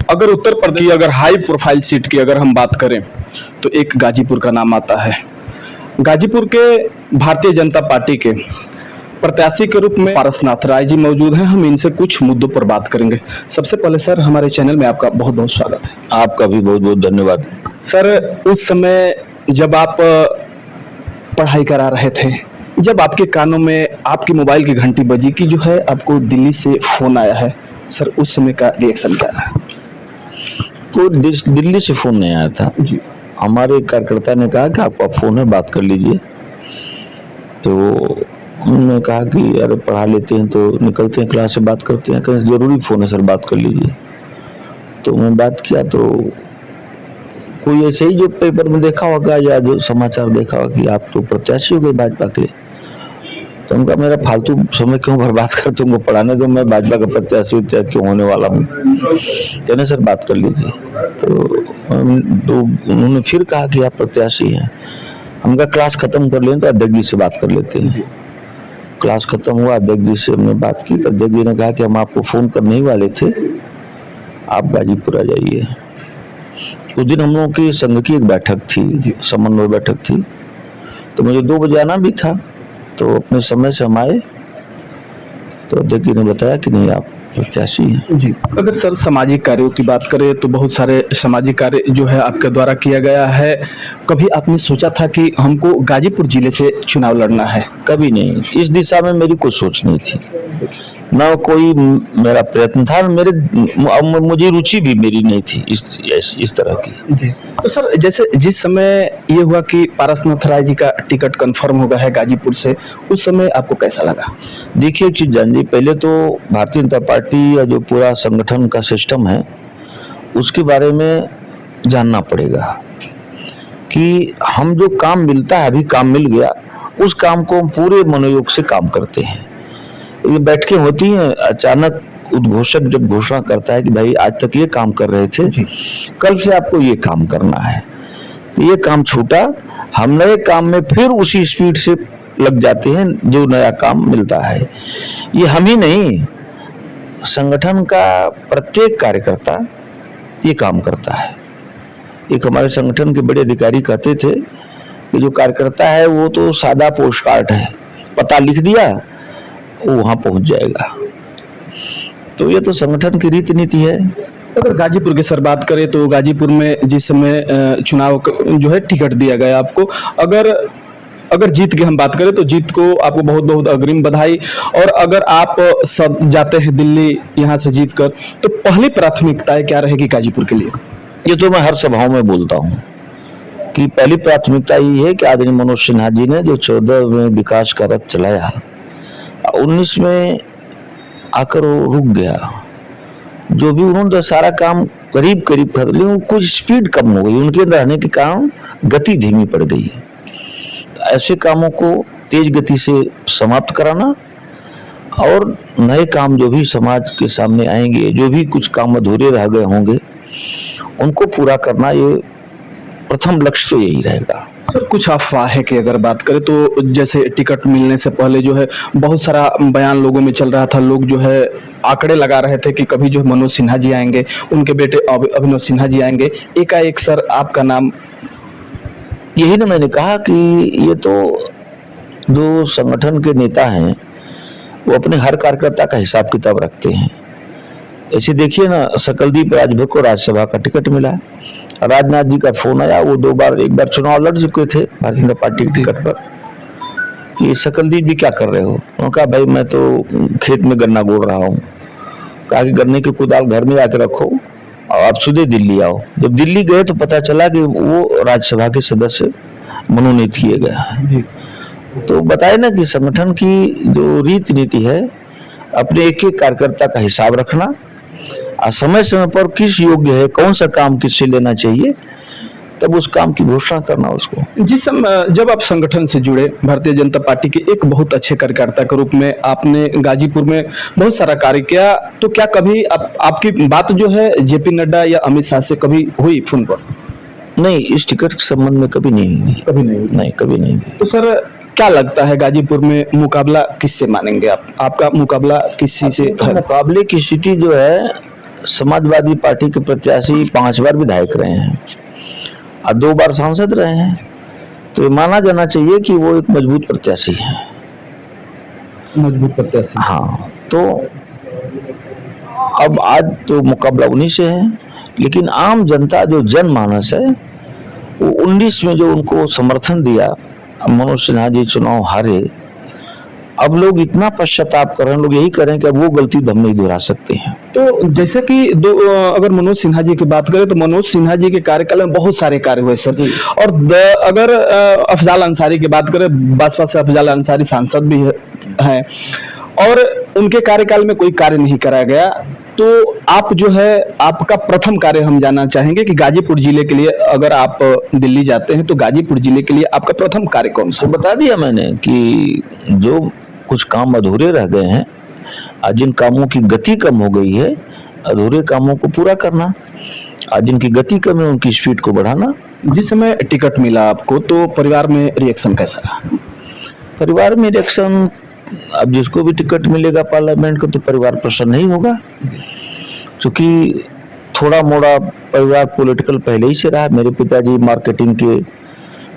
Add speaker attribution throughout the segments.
Speaker 1: अगर उत्तर प्रदेश की अगर हाई प्रोफाइल सीट की अगर हम बात करें तो एक गाजीपुर का नाम आता है। गाजीपुर के भारतीय जनता पार्टी के प्रत्याशी के रूप में पारसनाथ राय जी मौजूद हैं। हम इनसे कुछ मुद्दों पर बात करेंगे। सबसे पहले सर, हमारे चैनल में आपका बहुत बहुत स्वागत है।
Speaker 2: आपका भी बहुत बहुत धन्यवाद।
Speaker 1: सर, उस समय जब आप पढ़ाई करा रहे थे, जब आपके कानों में आपकी मोबाइल की घंटी बजी कि जो है आपको दिल्ली से फोन आया है, सर उस समय का रिएक्शन क्या रहा?
Speaker 2: तो दिल्ली से फोन नहीं आया था जी। हमारे कार्यकर्ता ने कहा कि आपका फोन है, बात कर लीजिए। तो उन्होंने कहा कि अरे पढ़ा लेते हैं तो निकलते हैं, क्लास से बात करते हैं। कहीं जरूरी फोन है सर, बात कर लीजिए। तो मैं बात किया तो कोई ऐसे ही जो पेपर में देखा होगा या जो समाचार देखा होगा कि आप तो प्रत्याशी हो गए भाजपा के। तो उनका मेरा फालतू समय क्यों बर्बाद कर, तुमको पढ़ाने दो, मैं भाजपा का प्रत्याशी क्यों होने वाला हूँ। कहने सर बात कर लीजिए। तो उन्होंने फिर कहा कि आप प्रत्याशी हैं। हमका क्लास खत्म कर लें तो अध्यक्ष जी से बात कर लेते हैं। क्लास खत्म हुआ, अध्यक्ष जी से हमने बात की तो अध्यक्ष जी ने कहा कि हम आपको फोन करने ही वाले थे, आप गाजीपुर आ जाइए। उस दिन हम लोगों की संघ की एक बैठक थी, समन्वय बैठक थी, तो मुझे 2 बजे आना भी था। तो अपने समय से हम आए तो अध्यक्ष जी ने बताया कि नहीं आप प्रत्याशी हैं जी।
Speaker 1: अगर सर सामाजिक कार्यों की बात करें तो बहुत सारे सामाजिक कार्य जो है आपके द्वारा किया गया है। कभी आपने सोचा था कि हमको गाजीपुर जिले से चुनाव लड़ना है?
Speaker 2: कभी नहीं, इस दिशा में मेरी कोई सोच नहीं थी, ना कोई मेरा प्रयत्न था, मुझे रुचि भी मेरी नहीं थी इस तरह की
Speaker 1: जी। तो सर जैसे जिस समय ये हुआ कि पारसनाथ राय जी का टिकट कंफर्म हो गया है गाजीपुर से, उस समय आपको कैसा लगा?
Speaker 2: देखिए एक चीज जान जी, पहले तो भारतीय जनता पार्टी या जो पूरा संगठन का सिस्टम है उसके बारे में जानना पड़ेगा कि हम जो काम मिलता है, अभी काम मिल गया, उस काम को हम पूरे मनोयोग से काम करते हैं। ये बैठकें होती हैं, अचानक उद्घोषक जब घोषणा करता है कि भाई आज तक ये काम कर रहे थे, कल से आपको ये काम करना है, तो ये काम छूटा, हम नए काम में फिर उसी स्पीड से लग जाते हैं जो नया काम मिलता है। ये हम ही नहीं, संगठन का प्रत्येक कार्यकर्ता ये काम करता है। एक हमारे संगठन के बड़े अधिकारी कहते थे कि जो कार्यकर्ता है वो तो सादा पोस्ट कार्ड है, पता लिख दिया वो वहां पहुंच जाएगा। तो ये तो संगठन की रीति नीति है।
Speaker 1: अगर गाजीपुर की सर बात करें तो गाजीपुर में जिस समय चुनाव जो है टिकट दिया गया आपको, अगर जीत की हम बात करें तो जीत को आपको बहुत बहुत अग्रिम बधाई। और अगर आप सब जाते हैं दिल्ली यहाँ से जीत कर, तो पहली प्राथमिकता क्या रहेगी गाजीपुर के लिए?
Speaker 2: ये तो मैं हर सभाओं में बोलता हूँ कि पहली प्राथमिकता ये है कि आदरणीय मनोज सिन्हा जी ने जो 14 में विकास का रथ चलाया, 19 में आकर वो रुक गया। जो भी उन्होंने सारा काम करीब करीब कर लिया, कुछ स्पीड कम हो गई, उनके रहने के कारण गति धीमी पड़ गई। ऐसे कामों को तेज गति से समाप्त कराना और नए काम जो भी समाज के सामने आएंगे, जो भी कुछ काम अधूरे रह गए होंगे, उनको पूरा करना, ये प्रथम लक्ष्य तो यही रहेगा।
Speaker 1: सर कुछ अफवाह की अगर बात करें तो जैसे टिकट मिलने से पहले जो है बहुत सारा बयान लोगों में चल रहा था, लोग जो है आंकड़े लगा रहे थे कि कभी जो मनोज सिन्हा जी आएंगे, उनके बेटे अभिनव सिन्हा जी आएंगे। एकाएक सर आपका नाम,
Speaker 2: यही ना मैंने कहा कि ये तो जो संगठन के नेता हैं वो अपने हर कार्यकर्ता का हिसाब किताब रखते हैं। ऐसे देखिए ना, सकलदीप राजभर को राज्यसभा का टिकट मिला, राजनाथ जी का फोन आया, वो 2 बार, एक बार चुनाव लड़ चुके थे भारतीय जनता पार्टी के टिकट पर, कि सकलदीप जी क्या कर रहे हो? उन्होंने कहा भाई मैं तो खेत में गन्ना गोड़ रहा हूँ। कहा कि गन्ने की कुदाल घर में आके रखो और आप सीधे दिल्ली आओ। जब दिल्ली गए तो पता चला कि वो राज्यसभा के सदस्य मनोनीत किए गए। तो बताए ना कि संगठन की जो रीति नीति है, अपने एक एक कार्यकर्ता का हिसाब रखना और समय समय पर किस योग्य है, कौन सा काम किससे लेना चाहिए, तब उस काम की घोषणा करना उसको।
Speaker 1: जिस जब आप संगठन से जुड़े, भारतीय जनता पार्टी के एक बहुत अच्छे कार्यकर्ता के रूप में आपने गाजीपुर में बहुत सारा कार्य किया, तो क्या कभी आपकी बात जो है जेपी नड्डा या अमित शाह से कभी हुई फोन पर?
Speaker 2: नहीं, इस टिकट के संबंध में कभी नहीं। कभी नहीं।
Speaker 1: तो सर क्या लगता है गाजीपुर में मुकाबला किससे मानेंगे आप? आपका मुकाबला किसी से?
Speaker 2: मुकाबले की स्थिति जो है समाजवादी पार्टी के प्रत्याशी 5 बार विधायक रहे हैं और 2 बार सांसद रहे हैं, तो ये माना जाना चाहिए कि वो एक मजबूत प्रत्याशी है।
Speaker 1: मजबूत प्रत्याशी।
Speaker 2: हाँ, तो अब आज तो मुकाबला उन्हीं से है, लेकिन आम जनता जो जनमानस है वो 19 में जो उनको समर्थन दिया, मनोज सिन्हा जी चुनाव हारे, अब लोग इतना पश्चाताप कर रहे हैं, लोग यही कर रहे हैं कि अब वो गलती हम नहीं दोहरा सकते हैं।
Speaker 1: तो जैसे कि अगर मनोज सिन्हा जी की बात करें तो मनोज सिन्हा जी के कार्यकाल में बहुत सारे कार्य हुए सर, और अगर अफजाल अंसारी की बात करें, बसपा से अफजाल अंसारी सांसद भी हैं और उनके कार्यकाल में कोई कार्य नहीं कराया गया, तो आप जो है आपका प्रथम कार्य हम जानना चाहेंगे कि गाजीपुर जिले के लिए अगर आप दिल्ली जाते हैं तो गाजीपुर जिले के लिए आपका प्रथम कार्य कौन सा?
Speaker 2: तो बता दिया मैंने कि जो कुछ काम अधूरे रह गए हैं, जिन कामों की गति कम हो गई है, अधूरे कामों को पूरा करना, जिनकी गति कम है उनकी स्पीड को बढ़ाना।
Speaker 1: जिस समय टिकट मिला आपको तो परिवार में रिएक्शन कैसा रहा?
Speaker 2: परिवार में रिएक्शन, अब जिसको भी टिकट मिलेगा पार्लियामेंट को तो परिवार प्रसन्न नहीं होगा, क्योंकि थोड़ा मोड़ा परिवार पॉलिटिकल पहले ही से रहा। मेरे पिताजी मार्केटिंग के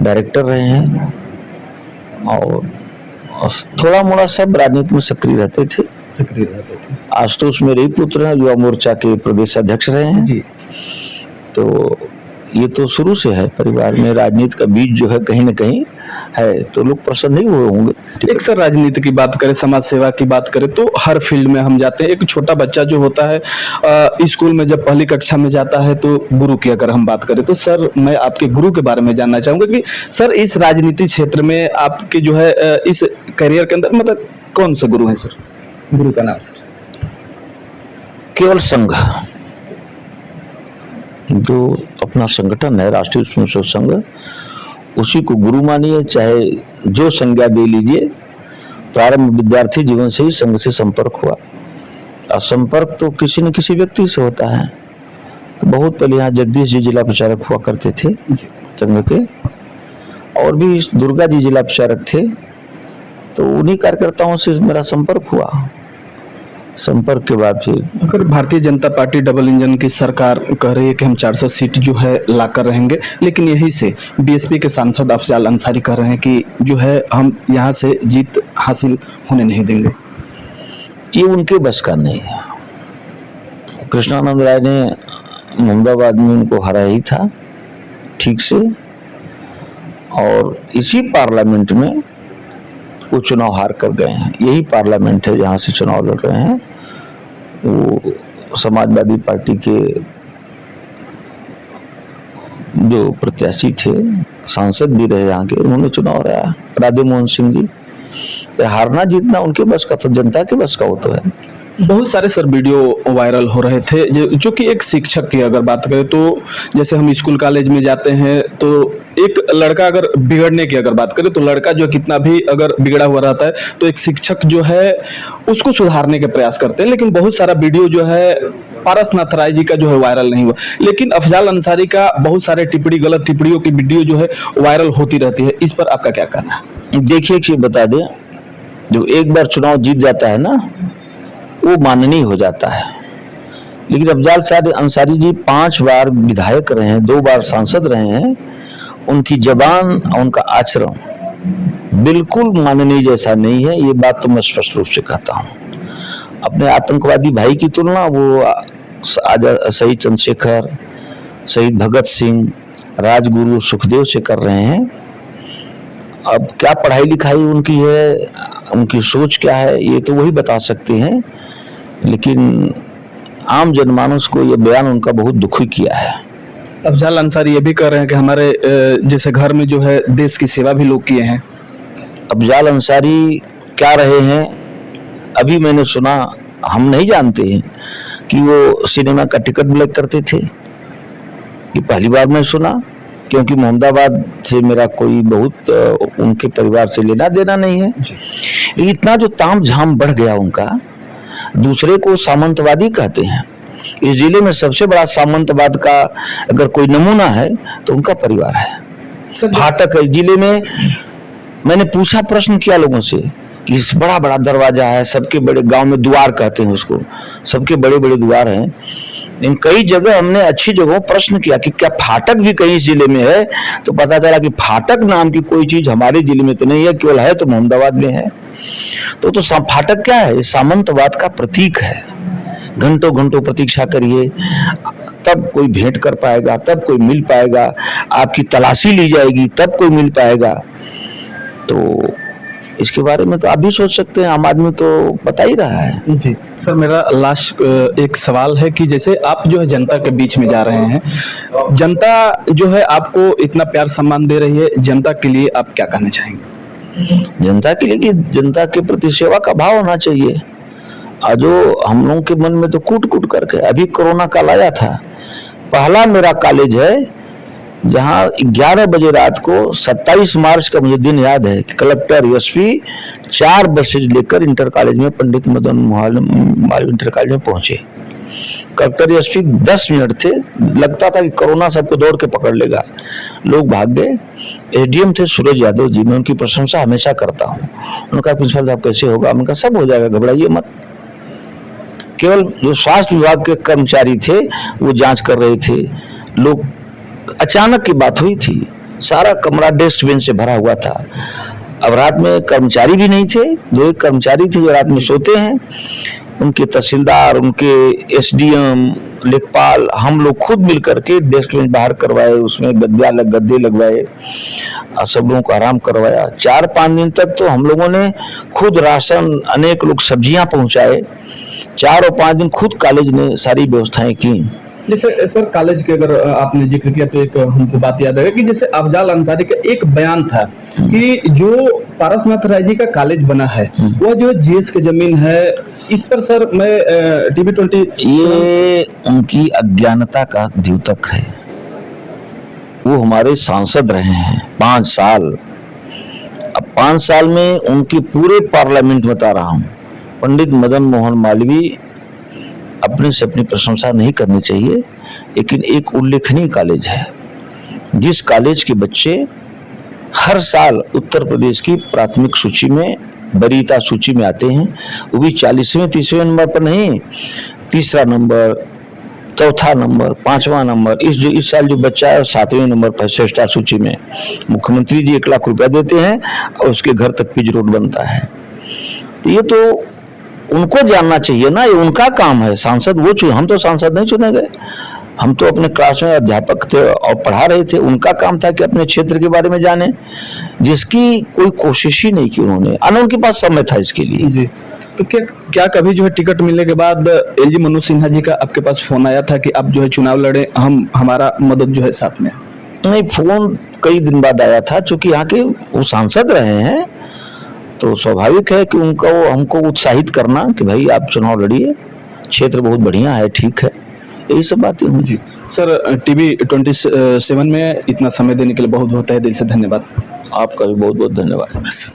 Speaker 2: डायरेक्टर रहे हैं और थोड़ा मोड़ा सब राजनीति में सक्रिय रहते थे। आशुतोष मेरे ही पुत्र हैं, युवा मोर्चा के प्रदेश अध्यक्ष रहे हैं
Speaker 1: जी।
Speaker 2: तो ये तो शुरू से है, परिवार में राजनीति का बीज जो है कहीं न कहीं है, तो लोग प्रसन्न नहीं हुए होंगे।
Speaker 1: एक सर राजनीति की बात करें, समाज सेवा की बात करें तो हर फील्ड में हम जाते हैं। एक छोटा बच्चा जो होता है स्कूल में जब पहली कक्षा में जाता है तो गुरु की अगर हम बात करें तो सर मैं आपके गुरु के बारे में जानना चाहूंगा कि सर इस राजनीति क्षेत्र में आपके जो है इस करियर के अंदर मतलब कौन से गुरु हैं सर? गुरु का नाम सर?
Speaker 2: केवल संघ, जो अपना संगठन है राष्ट्रीय स्वयंसेवक संघ, उसी को गुरु मानिए, चाहे जो संज्ञा दे लीजिए। प्रारंभ विद्यार्थी जीवन से ही संघ से संपर्क हुआ, और संपर्क तो किसी न किसी व्यक्ति से होता है। तो बहुत पहले यहाँ जगदीश जी जिला प्रचारक हुआ करते थे संघ के, और भी दुर्गा जी जिला प्रचारक थे, तो उन्हीं कार्यकर्ताओं से मेरा संपर्क हुआ। संपर्क के बाद फिर
Speaker 1: अगर Bharatiya Janata party double engine की सरकार कह रही है कि हम 400 सीट जो है लाकर रहेंगे, लेकिन यही से बीएसपी के सांसद अफजाल अंसारी कह रहे हैं कि जो है हम यहाँ से जीत हासिल होने नहीं देंगे,
Speaker 2: ये उनके बस का नहीं है। कृष्णानंद राय ने मोहम्मदाबाद में उनको हराया ही था ठीक से, और इसी पार्लियामेंट में वो चुनाव हार कर गए हैं। यही पार्लियामेंट है जहां से चुनाव लड़ रहे हैं। वो समाजवादी पार्टी के जो प्रत्याशी थे, सांसद भी रहे यहाँ के, उन्होंने चुनाव हराया, राधे मोहन सिंह जी। तो हारना जीतना उनके बस का, तो जनता के बस का वो तो है।
Speaker 1: बहुत सारे सर वीडियो वायरल हो रहे थे जो कि एक शिक्षक की अगर बात करें तो जैसे हम स्कूल कॉलेज में जाते हैं तो एक लड़का अगर बिगड़ने की अगर बात करें तो लड़का जो कितना भी अगर बिगड़ा हुआ रहता है तो एक शिक्षक जो है उसको सुधारने के प्रयास करते हैं, लेकिन बहुत सारा वीडियो जो है पारसनाथ राय जी का जो है वायरल नहीं हुआ, लेकिन अफजाल अंसारी का बहुत सारे टिप्पणी, गलत टिप्पणियों की वीडियो जो है वायरल होती रहती है। इस पर आपका क्या कहना है?
Speaker 2: देखिए, एक चीज बता दें, जो एक बार चुनाव जीत जाता है ना, वो माननीय हो जाता है। लेकिन अफजाल अंसारी जी 5 बार विधायक रहे हैं, 2 बार सांसद रहे हैं, उनकी जबान और उनका आचरण बिल्कुल माननीय जैसा नहीं है। ये बात तो मैं स्पष्ट रूप से कहता हूँ। अपने आतंकवादी भाई की तुलना वो शहीद चंद्रशेखर, शहीद भगत सिंह, राजगुरु सुखदेव से कर रहे हैं। अब क्या पढ़ाई लिखाई उनकी है, उनकी सोच क्या है, ये तो वही बता सकते हैं, लेकिन आम जनमानस को ये बयान उनका बहुत दुखी किया है।
Speaker 1: अफजाल अंसारी ये भी कह रहे हैं कि हमारे जैसे घर में जो है देश की सेवा भी लोग किए हैं।
Speaker 2: अफजाल अंसारी क्या रहे हैं, अभी मैंने सुना, हम नहीं जानते हैं कि वो सिनेमा का टिकट ब्लैक करते थे। ये पहली बार मैं सुना, क्योंकि मोहम्मदाबाद से मेरा कोई बहुत उनके परिवार से लेना देना नहीं है। इतना जो ताम झाम बढ़ गया उनका, दूसरे को सामंतवादी कहते हैं। इस जिले में सबसे बड़ा सामंतवाद का अगर कोई नमूना है तो उनका परिवार है। फाटक है जिले में। मैंने पूछा, प्रश्न किया लोगों से कि बड़ा बड़ा दरवाजा है, सबके बड़े, गांव में द्वार कहते हैं उसको, सबके बड़े बड़े द्वार हैं, लेकिन कई जगह हमने अच्छी जगहों प्रश्न किया कि क्या फाटक भी कहीं जिले में है, तो पता चला कि फाटक नाम की कोई चीज हमारे जिले में तो नहीं है, केवल है तो मोहम्मदाबाद में है। तो फाटक क्या है? सामंतवाद का प्रतीक है। घंटों घंटों प्रतीक्षा करिए, तब कोई भेंट कर पाएगा, तब कोई मिल पाएगा, आपकी तलाशी ली जाएगी तब कोई मिल पाएगा। तो इसके बारे में तो आप भी सोच सकते हैं, आम आदमी तो बता ही रहा है।
Speaker 1: जी सर, मेरा लास्ट एक सवाल है कि जैसे आप जो है जनता के बीच में जा रहे हैं, जनता जो है आपको इतना प्यार सम्मान दे रही है, जनता के लिए आप क्या कहना चाहेंगे?
Speaker 2: जनता के लिए कि जनता के प्रति सेवा का भाव होना चाहिए। आज जो हम लोगों के मन में तो कूट कूट करके, अभी कोरोना काल आया था, पहला मेरा कॉलेज है जहां 11 बजे रात को 27 मार्च का मुझे दिन याद है कि कलेक्टर एसपी 4 बसेज लेकर इंटर कॉलेज में, पंडित मदन मोहन इंटर कॉलेज में पहुंचे। कलेक्टर एसपी 10 मिनट थे, लगता था कि कोरोना सबको दौड़ के पकड़ लेगा, लोग भाग गए। एसडीएम थे सूरज यादव जी, मैं उनकी प्रशंसा हमेशा करता हूँ। उन्होंने कहा प्रिंसिपल साहब कैसे होगा? मैंने कहा सब हो जाएगा, घबराइए मत। केवल जो स्वास्थ्य विभाग के कर्मचारी थे वो जांच कर रहे थे, लोग, अचानक की बात हुई थी, सारा कमरा डस्टबिन से भरा हुआ था। अब रात में कर्मचारी भी नहीं थे, जो एक कर्मचारी थे जो रात में सोते हैं, उनके तहसीलदार, उनके एसडीएम, लेखपाल, हम लोग खुद मिल करके डस्टबिन बाहर करवाए, उसमें गद्दे लगवाए और सब लोगों को आराम करवाया। 4-5 दिन तक तो हम लोगों ने खुद राशन, अनेक लोग सब्जियां पहुंचाए। 4 और 5 दिन खुद कॉलेज ने सारी व्यवस्थाएं की।
Speaker 1: जैसे सर कॉलेज के अगर आपने जिक्र किया तो एक हमको बात याद है कि जैसे अफजाल अंसारी का एक बयान था कि जो पारसनाथ राय जी का कॉलेज बना है वह जो जीएस की जमीन है, इस पर सर मैं टीवी 20
Speaker 2: ये उनकी अज्ञानता का द्योतक है। वो हमारे सांसद रहे हैं 5 साल। अब 5 साल में उनके पूरे पार्लियामेंट बता रहा हूं, पंडित मदन मोहन मालवीय अपने से अपनी प्रशंसा नहीं करनी चाहिए, लेकिन एक उल्लेखनीय कॉलेज है जिस कॉलेज के बच्चे हर साल उत्तर प्रदेश की प्राथमिक सूची में, वरीयता सूची में आते हैं। वो भी 40वें 30वें नंबर पर नहीं, 3रा नंबर, 4था नंबर, 5वां नंबर। इस साल जो बच्चा है 7वें नंबर पर श्रेष्ठता सूची में। मुख्यमंत्री जी 1 लाख रुपया देते हैं और उसके घर तक पिच रोड बनता है। तो ये तो उनको जानना चाहिए ना, ये उनका काम है। सांसद वो चुने, हम तो सांसद नहीं चुने गए, हम तो अपने क्लास में अध्यापक थे और पढ़ा रहे थे। उनका काम था कि अपने क्षेत्र के बारे में जाने, जिसकी कोई कोशिश ही नहीं की उन्होंने, और उनके पास समय था इसके लिए।
Speaker 1: जी, तो क्या कभी जो है टिकट मिलने के बाद एलजी मनोज सिन्हा जी का आपके पास फोन आया था कि आप जो है चुनाव लड़े, हम हमारा मदद जो है साथ में?
Speaker 2: नहीं, फोन कई दिन बाद आया था, चूंकि यहाँ के वो सांसद रहे हैं तो स्वाभाविक है कि उनको, हमको उत्साहित करना कि भाई आप चुनाव लड़िए, क्षेत्र बहुत बढ़िया है, ठीक है, यही सब बातें हुई।
Speaker 1: जी सर, टीवी 27 में इतना समय देने के लिए बहुत बहुत तहे दिल से धन्यवाद।
Speaker 2: आपका भी बहुत बहुत धन्यवाद।